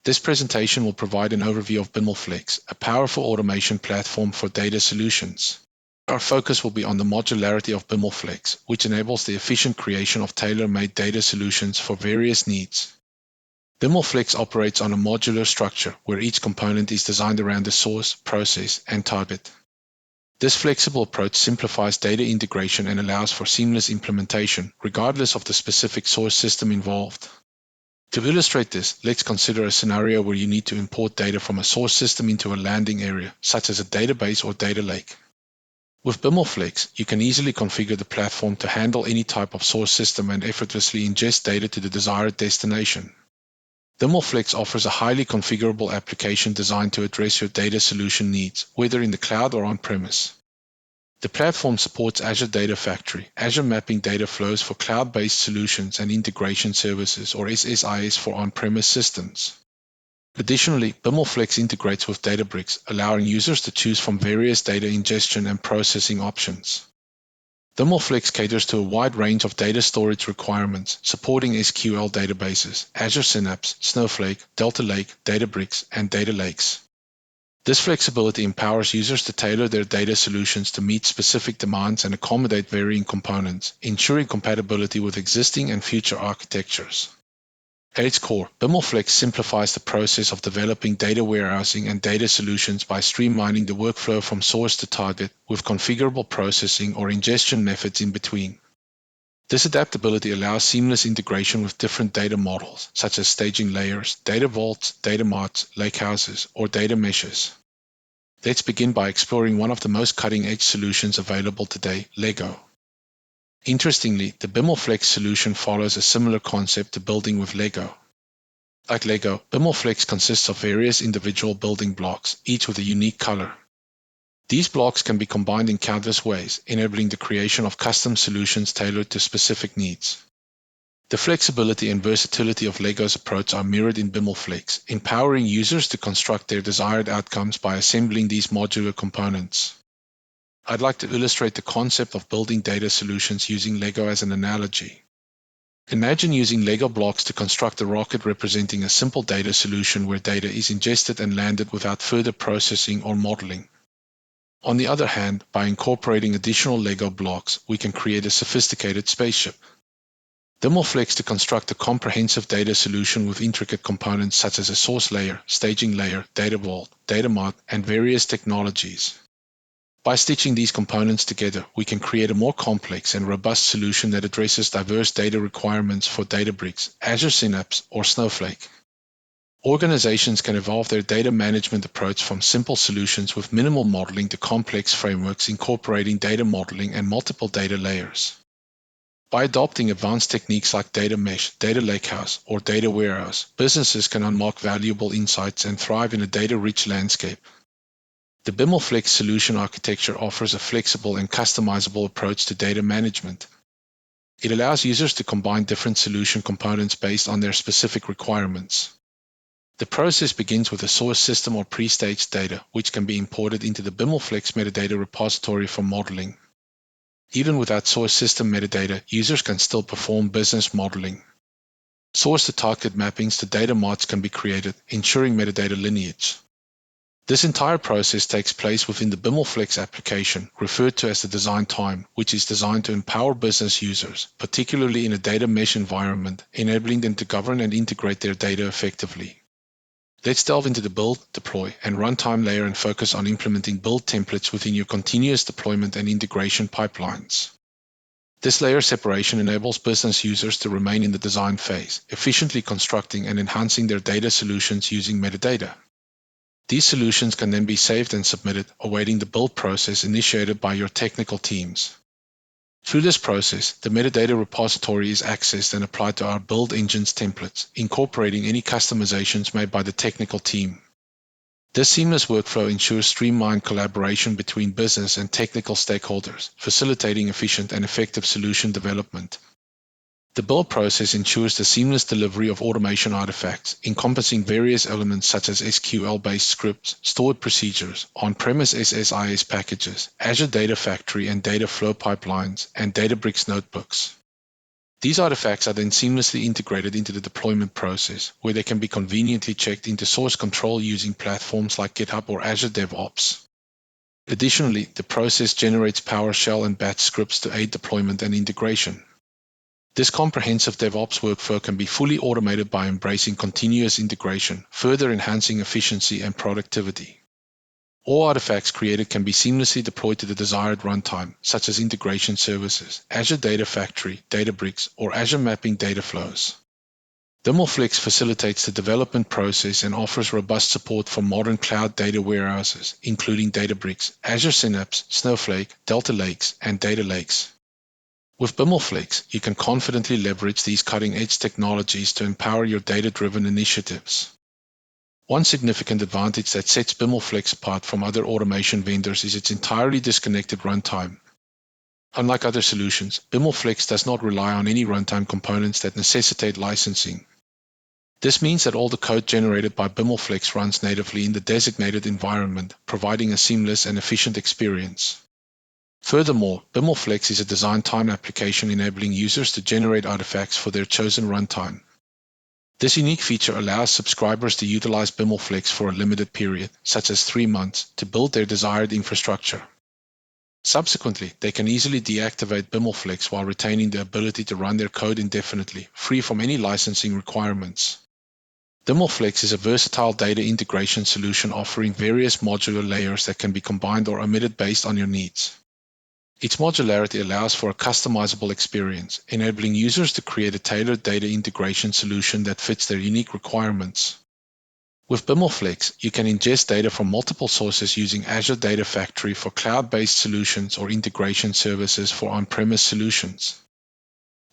This presentation will provide an overview of BimlFlex, a powerful automation platform for data solutions. Our focus will be on the modularity of BimlFlex, which enables the efficient creation of tailor-made data solutions for various needs. BimlFlex operates on a modular structure where each component is designed around the source, process, and target. This flexible approach simplifies data integration and allows for seamless implementation, regardless of the specific source system involved. To illustrate this, let's consider a scenario where you need to import data from a source system into a landing area, such as a database or data lake. With BimlFlex, you can easily configure the platform to handle any type of source system and effortlessly ingest data to the desired destination. BimlFlex offers a highly configurable application designed to address your data solution needs, whether in the cloud or on-premise. The platform supports Azure Data Factory, Azure Mapping Data Flows for cloud-based solutions, and Integration Services, or SSIS, for on-premise systems. Additionally, BimlFlex integrates with Databricks, allowing users to choose from various data ingestion and processing options. BimlFlex caters to a wide range of data storage requirements, supporting SQL databases, Azure Synapse, Snowflake, Delta Lake, Databricks, and data lakes. This flexibility empowers users to tailor their data solutions to meet specific demands and accommodate varying components, ensuring compatibility with existing and future architectures. At its core, BimlFlex simplifies the process of developing data warehousing and data solutions by streamlining the workflow from source to target, with configurable processing or ingestion methods in between. This adaptability allows seamless integration with different data models, such as staging layers, data vaults, data marts, lakehouses, or data meshes. Let's begin by exploring one of the most cutting-edge solutions available today, Lego. Interestingly, the BimlFlex solution follows a similar concept to building with Lego. Like Lego, BimlFlex consists of various individual building blocks, each with a unique color. These blocks can be combined in countless ways, enabling the creation of custom solutions tailored to specific needs. The flexibility and versatility of Lego's approach are mirrored in BimlFlex, empowering users to construct their desired outcomes by assembling these modular components. I'd like to illustrate the concept of building data solutions using Lego as an analogy. Imagine using Lego blocks to construct a rocket representing a simple data solution where data is ingested and landed without further processing or modeling. On the other hand, by incorporating additional Lego blocks, we can create a sophisticated spaceship. BimlFlex to construct a comprehensive data solution with intricate components such as a source layer, staging layer, data vault, data mart, and various technologies. By stitching these components together, we can create a more complex and robust solution that addresses diverse data requirements for Databricks, Azure Synapse, or Snowflake. Organizations can evolve their data management approach from simple solutions with minimal modeling to complex frameworks incorporating data modeling and multiple data layers. By adopting advanced techniques like data mesh, data lakehouse, or data warehouse, businesses can unlock valuable insights and thrive in a data-rich landscape. The BimlFlex solution architecture offers a flexible and customizable approach to data management. It allows users to combine different solution components based on their specific requirements. The process begins with a source system or pre-staged data, which can be imported into the BimlFlex metadata repository for modeling. Even without source system metadata, users can still perform business modeling. Source-to-target mappings to data marts can be created, ensuring metadata lineage. This entire process takes place within the BimlFlex application, referred to as the design time, which is designed to empower business users, particularly in a data mesh environment, enabling them to govern and integrate their data effectively. Let's delve into the build, deploy, and runtime layer and focus on implementing build templates within your continuous deployment and integration pipelines. This layer separation enables business users to remain in the design phase, efficiently constructing and enhancing their data solutions using metadata. These solutions can then be saved and submitted, awaiting the build process initiated by your technical teams. Through this process, the metadata repository is accessed and applied to our build engine's templates, incorporating any customizations made by the technical team. This seamless workflow ensures streamlined collaboration between business and technical stakeholders, facilitating efficient and effective solution development. The build process ensures the seamless delivery of automation artifacts, encompassing various elements such as SQL-based scripts, stored procedures, on-premise SSIS packages, Azure Data Factory and data flow pipelines, and Databricks notebooks. These artifacts are then seamlessly integrated into the deployment process, where they can be conveniently checked into source control using platforms like GitHub or Azure DevOps. Additionally, the process generates PowerShell and batch scripts to aid deployment and integration. This comprehensive DevOps workflow can be fully automated by embracing continuous integration, further enhancing efficiency and productivity. All artifacts created can be seamlessly deployed to the desired runtime, such as integration services, Azure Data Factory, Databricks, or Azure Mapping data flows. BimlFlex facilitates the development process and offers robust support for modern cloud data warehouses, including Databricks, Azure Synapse, Snowflake, Delta Lakes, and Data Lakes. With BimlFlex, you can confidently leverage these cutting-edge technologies to empower your data-driven initiatives. One significant advantage that sets BimlFlex apart from other automation vendors is its entirely disconnected runtime. Unlike other solutions, BimlFlex does not rely on any runtime components that necessitate licensing. This means that all the code generated by BimlFlex runs natively in the designated environment, providing a seamless and efficient experience. Furthermore, BimlFlex is a design-time application enabling users to generate artifacts for their chosen runtime. This unique feature allows subscribers to utilize BimlFlex for a limited period, such as 3 months, to build their desired infrastructure. Subsequently, they can easily deactivate BimlFlex while retaining the ability to run their code indefinitely, free from any licensing requirements. BimlFlex is a versatile data integration solution offering various modular layers that can be combined or omitted based on your needs. Its modularity allows for a customizable experience, enabling users to create a tailored data integration solution that fits their unique requirements. With BimlFlex, you can ingest data from multiple sources using Azure Data Factory for cloud-based solutions or integration services for on-premise solutions.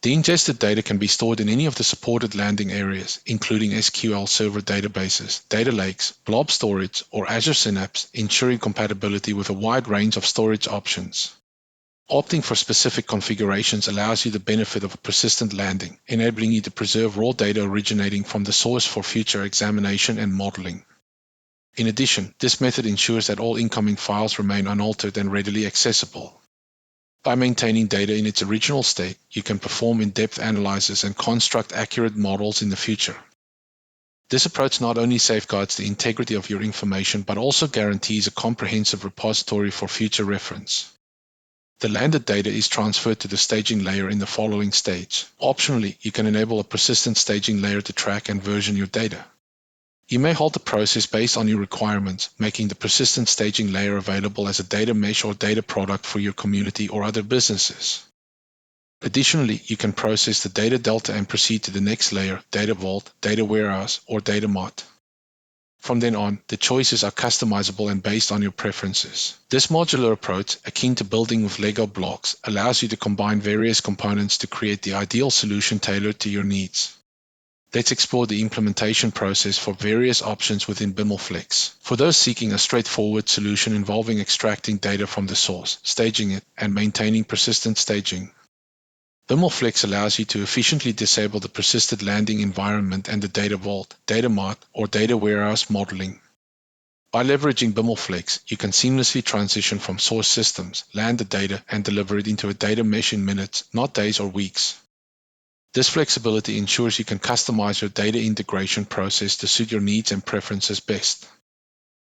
The ingested data can be stored in any of the supported landing areas, including SQL Server databases, data lakes, blob storage, or Azure Synapse, ensuring compatibility with a wide range of storage options. Opting for specific configurations allows you the benefit of a persistent landing, enabling you to preserve raw data originating from the source for future examination and modeling. In addition, this method ensures that all incoming files remain unaltered and readily accessible. By maintaining data in its original state, you can perform in-depth analysis and construct accurate models in the future. This approach not only safeguards the integrity of your information, but also guarantees a comprehensive repository for future reference. The landed data is transferred to the staging layer in the following stage. Optionally, you can enable a persistent staging layer to track and version your data. You may halt the process based on your requirements, making the persistent staging layer available as a data mesh or data product for your community or other businesses. Additionally, you can process the data delta and proceed to the next layer, data vault, data warehouse, or data mart. From then on, the choices are customizable and based on your preferences. This modular approach, akin to building with Lego blocks, allows you to combine various components to create the ideal solution tailored to your needs. Let's explore the implementation process for various options within BimlFlex. For those seeking a straightforward solution involving extracting data from the source, staging it, and maintaining persistent staging, BimlFlex allows you to efficiently disable the persisted landing environment and the data vault, data mart, or data warehouse modeling. By leveraging BimlFlex, you can seamlessly transition from source systems, land the data, and deliver it into a data mesh in minutes, not days or weeks. This flexibility ensures you can customize your data integration process to suit your needs and preferences best.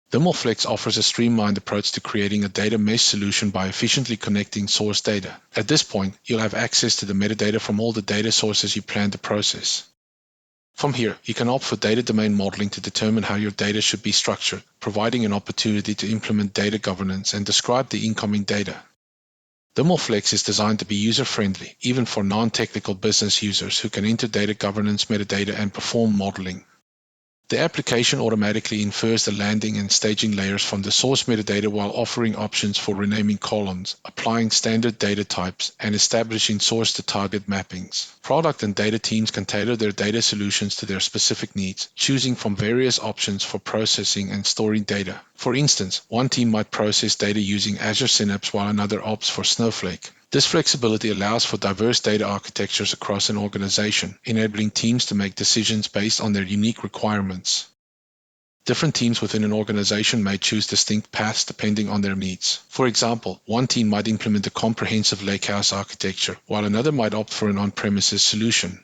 BimlFlex offers a streamlined approach to creating a data mesh solution by efficiently connecting source data. At this point, you'll have access to the metadata from all the data sources you plan to process. From here, you can opt for data domain modeling to determine how your data should be structured, providing an opportunity to implement data governance and describe the incoming data. BimlFlex is designed to be user-friendly, even for non-technical business users who can enter data governance metadata and perform modeling. The application automatically infers the landing and staging layers from the source metadata while offering options for renaming columns, applying standard data types, and establishing source-to-target mappings. Product and data teams can tailor their data solutions to their specific needs, choosing from various options for processing and storing data. For instance, one team might process data using Azure Synapse while another opts for Snowflake. This flexibility allows for diverse data architectures across an organization, enabling teams to make decisions based on their unique requirements. Different teams within an organization may choose distinct paths depending on their needs. For example, one team might implement a comprehensive lakehouse architecture, while another might opt for an on-premises solution.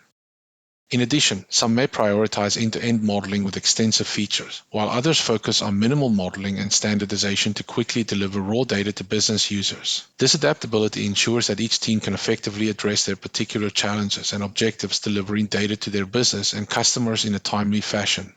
In addition, some may prioritize end-to-end modeling with extensive features, while others focus on minimal modeling and standardization to quickly deliver raw data to business users. This adaptability ensures that each team can effectively address their particular challenges and objectives, delivering data to their business and customers in a timely fashion.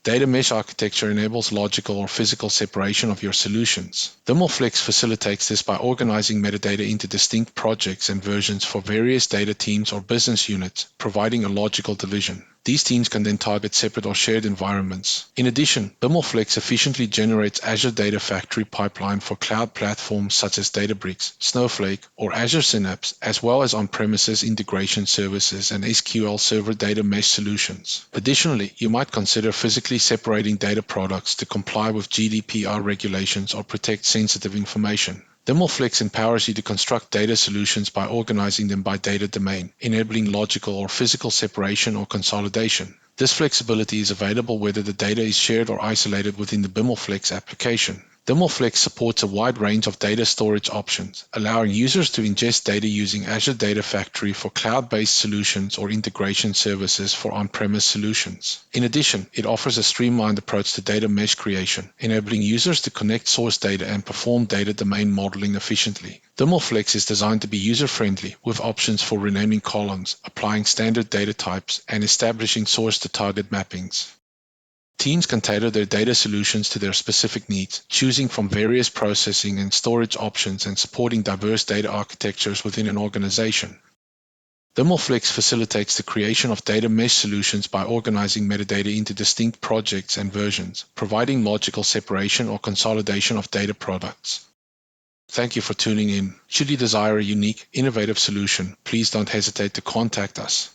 Data mesh architecture enables logical or physical separation of your solutions. BimlFlex facilitates this by organizing metadata into distinct projects and versions for various data teams or business units, providing a logical division. These teams can then target separate or shared environments. In addition, BimlFlex efficiently generates Azure Data Factory pipeline for cloud platforms such as Databricks, Snowflake, or Azure Synapse, as well as on-premises integration services and SQL Server data mesh solutions. Additionally, you might consider physically separating data products to comply with GDPR regulations or protect sensitive information. BimlFlex empowers you to construct data solutions by organizing them by data domain, enabling logical or physical separation or consolidation. This flexibility is available whether the data is shared or isolated within the BimlFlex application. BimlFlex supports a wide range of data storage options, allowing users to ingest data using Azure Data Factory for cloud-based solutions or integration services for on-premise solutions. In addition, it offers a streamlined approach to data mesh creation, enabling users to connect source data and perform data domain modeling efficiently. BimlFlex is designed to be user-friendly, with options for renaming columns, applying standard data types, and establishing source-to-target mappings. Teams can tailor their data solutions to their specific needs, choosing from various processing and storage options and supporting diverse data architectures within an organization. BimlFlex facilitates the creation of data mesh solutions by organizing metadata into distinct projects and versions, providing logical separation or consolidation of data products. Thank you for tuning in. Should you desire a unique, innovative solution, please don't hesitate to contact us.